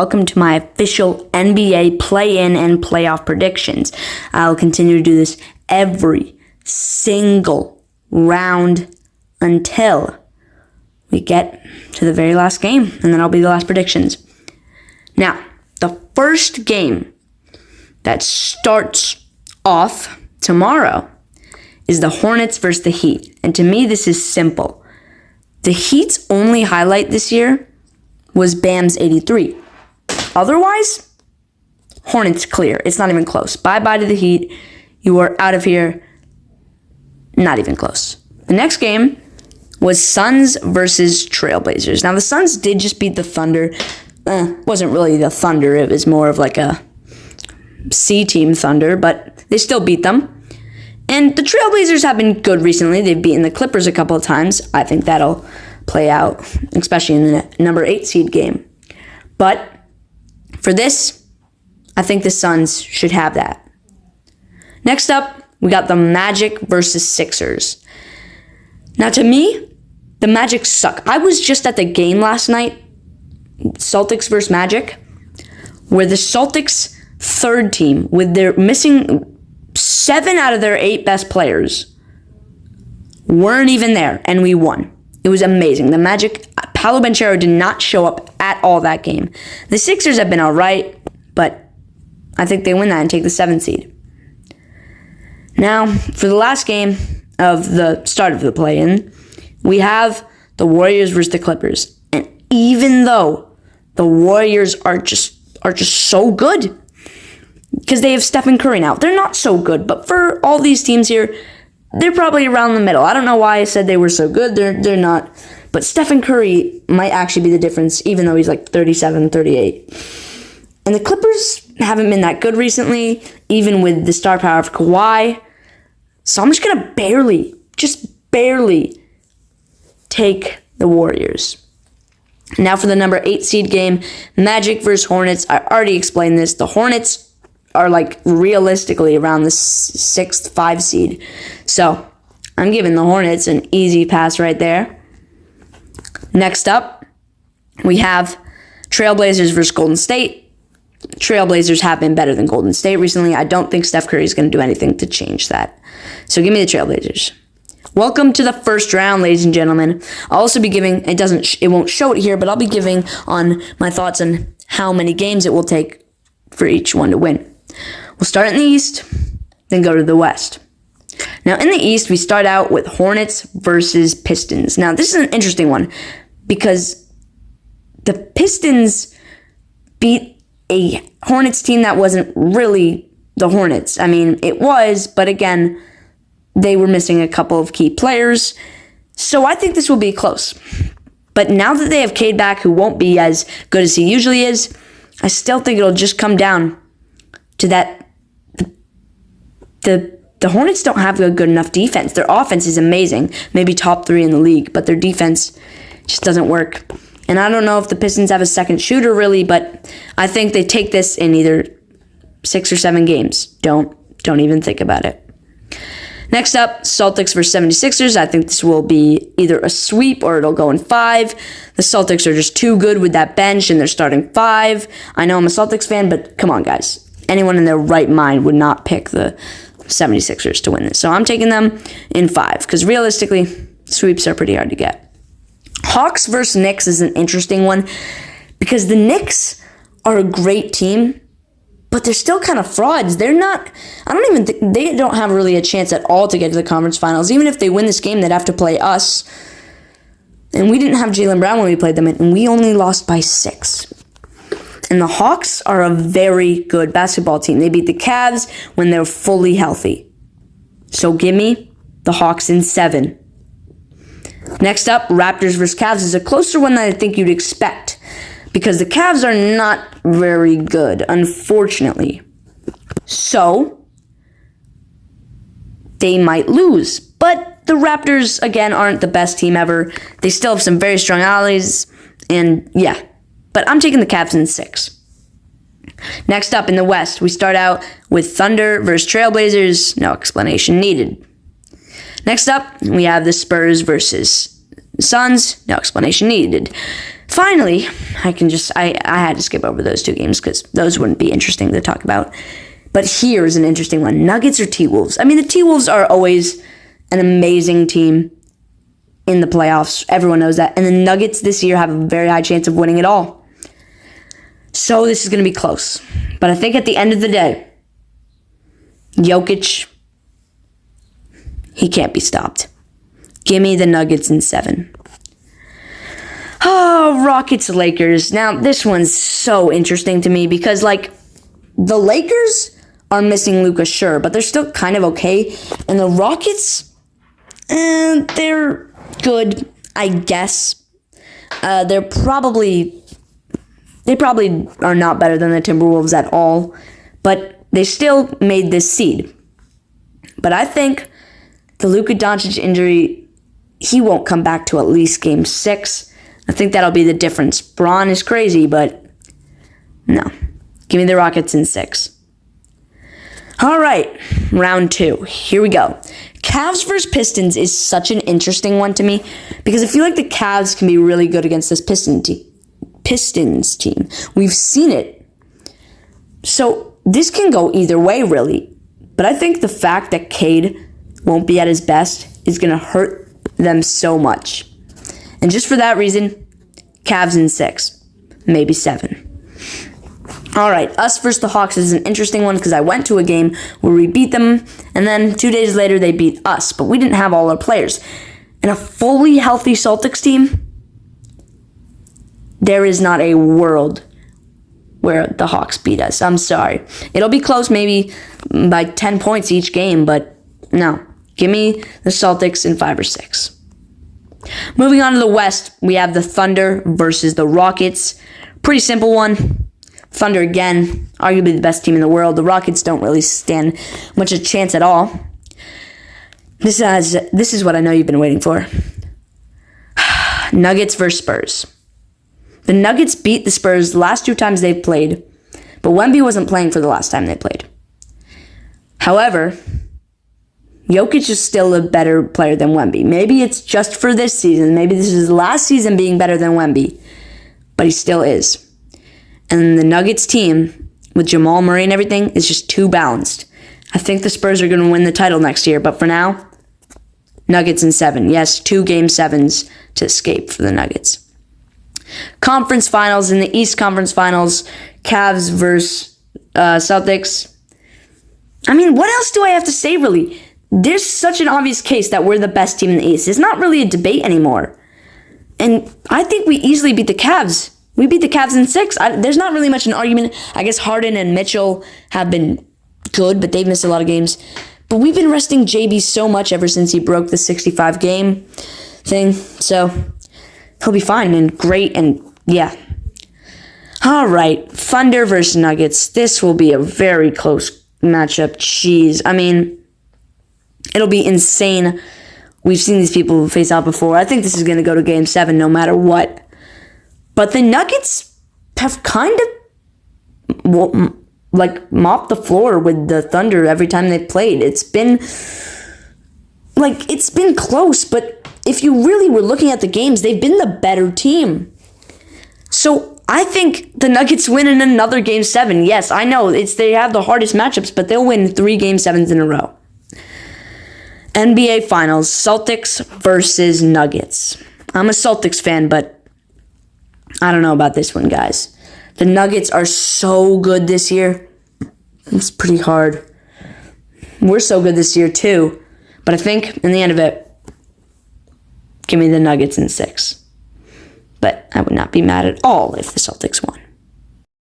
Welcome to my official NBA play-in and playoff predictions. I'll continue to do this every single round until we get to the very last game, and then I'll be the last predictions. Now, the first game that starts off tomorrow is the Hornets versus the Heat. And to me, this is simple. The Heat's only highlight this year was Bam's 83. Otherwise, Hornets clear. It's not even close. Bye-bye to the Heat. You are out of here. Not even close. The next game was Suns versus Trailblazers. Now, the Suns did just beat the Thunder. Wasn't really the Thunder. It was more of like a C-team Thunder, but they still beat them. And the Trailblazers have been good recently. They've beaten the Clippers a couple of times. I think that'll play out, especially in the number 8 seed game. But for this, I think the Suns should have that. Next up, we got the Magic versus Sixers. Now, to me, the Magic suck. I was just at the game last night, Celtics versus Magic, where the Celtics third team, with their missing 7 out of their 8 best players, weren't even there, and we won. It was amazing. The Magic, Paolo Banchero did not show up at all that game. The Sixers have been all right, but I think they win that and take the 7th seed. Now, for the last game of the start of the play-in, we have the Warriors versus the Clippers. And even though the Warriors are just so good, because they have Stephen Curry now, they're not so good. But for all these teams here, they're probably around the middle. I don't know why I said they were so good. They're not. But Stephen Curry might actually be the difference, even though he's like 37, 38. And the Clippers haven't been that good recently, even with the star power of Kawhi. So I'm just going to barely take the Warriors. Now for the number 8 seed game, Magic versus Hornets. I already explained this. The Hornets are like realistically around the 6th, 5 seed. So I'm giving the Hornets an easy pass right there. Next up, we have Trailblazers versus Golden State. Trailblazers have been better than Golden State recently. I don't think Steph Curry is going to do anything to change that. So give me the Trailblazers. Welcome to the first round, ladies and gentlemen. I'll also be giving, it won't show it here, but I'll be giving on my thoughts on how many games it will take for each one to win. We'll start in the East, then go to the West. Now, in the East, we start out with Hornets versus Pistons. Now, this is an interesting one because the Pistons beat a Hornets team that wasn't really the Hornets. I mean, it was, but again, they were missing a couple of key players. So I think this will be close. But now that they have Cade back, who won't be as good as he usually is, I still think it'll just come down to that the Hornets don't have a good enough defense. Their offense is amazing, maybe top 3 in the league, but their defense just doesn't work. And I don't know if the Pistons have a second shooter really, but I think they take this in either 6 or 7 games. Don't even think about it. Next up, Celtics versus 76ers. I think this will be either a sweep or it'll go in 5. The Celtics are just too good with that bench and they're starting 5. I know I'm a Celtics fan, but come on, guys. Anyone in their right mind would not pick the 76ers to win this. So I'm taking them in 5 because realistically, sweeps are pretty hard to get. Hawks versus Knicks is an interesting one because the Knicks are a great team, but they're still kind of frauds. They don't have really a chance at all to get to the conference finals. Even if they win this game, they'd have to play us. And we didn't have Jaylen Brown when we played them, and we only lost by 6. And the Hawks are a very good basketball team. They beat the Cavs when they're fully healthy. So give me the Hawks in 7. Next up, Raptors versus Cavs is a closer one than I think you'd expect because the Cavs are not very good, unfortunately. So they might lose. But the Raptors, again, aren't the best team ever. They still have some very strong allies. And yeah. But I'm taking the Cavs in 6. Next up in the West, we start out with Thunder versus Trailblazers. No explanation needed. Next up, we have the Spurs versus Suns. No explanation needed. Finally, I had to skip over those two games because those wouldn't be interesting to talk about. But here's an interesting one. Nuggets or T-Wolves? I mean, the T-Wolves are always an amazing team in the playoffs. Everyone knows that. And the Nuggets this year have a very high chance of winning it all. So this is going to be close. But I think at the end of the day, Jokic, he can't be stopped. Give me the Nuggets in 7. Oh, Rockets-Lakers. Now, this one's so interesting to me because, the Lakers are missing Luka, sure, but they're still kind of okay. And the Rockets, they're good, I guess. They probably are not better than the Timberwolves at all, but they still made this seed. But I think the Luka Doncic injury, he won't come back to at least Game 6. I think that'll be the difference. Braun is crazy, but no. Give me the Rockets in 6. All right, round 2. Here we go. Cavs versus Pistons is such an interesting one to me because I feel like the Cavs can be really good against this Pistons team. We've seen it. So this can go either way, really. But I think the fact that Cade won't be at his best is going to hurt them so much. And just for that reason, Cavs in 6, maybe 7. All right, us versus the Hawks is an interesting one because I went to a game where we beat them, and then 2 days later they beat us, but we didn't have all our players. And a fully healthy Celtics team, there is not a world where the Hawks beat us. I'm sorry. It'll be close, maybe by 10 points each game, but no. Give me the Celtics in 5 or 6. Moving on to the West, we have the Thunder versus the Rockets. Pretty simple one. Thunder, again, arguably the best team in the world. The Rockets don't really stand much of a chance at all. This is what I know you've been waiting for. Nuggets versus Spurs. The Nuggets beat the Spurs the last 2 times they've played, but Wemby wasn't playing for the last time they played. However, Jokic is still a better player than Wemby. Maybe it's just for this season. Maybe this is his last season being better than Wemby, but he still is. And the Nuggets team, with Jamal Murray and everything, is just too balanced. I think the Spurs are going to win the title next year, but for now, Nuggets in 7. Yes, 2 Game 7s to escape for the Nuggets. Conference Finals, in the East Conference Finals, Cavs versus Celtics. I mean, what else do I have to say, really? There's such an obvious case that we're the best team in the East. It's not really a debate anymore. And I think we easily beat the Cavs. We beat the Cavs in 6. There's not really much an argument. I guess Harden and Mitchell have been good, but they've missed a lot of games. But we've been resting JB so much ever since he broke the 65-game thing. So he'll be fine and great, and yeah. All right, Thunder versus Nuggets. This will be a very close matchup. Jeez. I mean, it'll be insane. We've seen these people face out before. I think this is going to go to Game 7 no matter what. But the Nuggets have kind of, mopped the floor with the Thunder every time they've played. It's been close, but if you really were looking at the games, they've been the better team. So I think the Nuggets win in another Game 7. Yes, I know they have the hardest matchups, but they'll win 3 Game 7s in a row. NBA Finals, Celtics versus Nuggets. I'm a Celtics fan, but I don't know about this one, guys. The Nuggets are so good this year. It's pretty hard. We're so good this year, too. But I think, in the end of it, give me the Nuggets in 6. But I would not be mad at all if the Celtics won.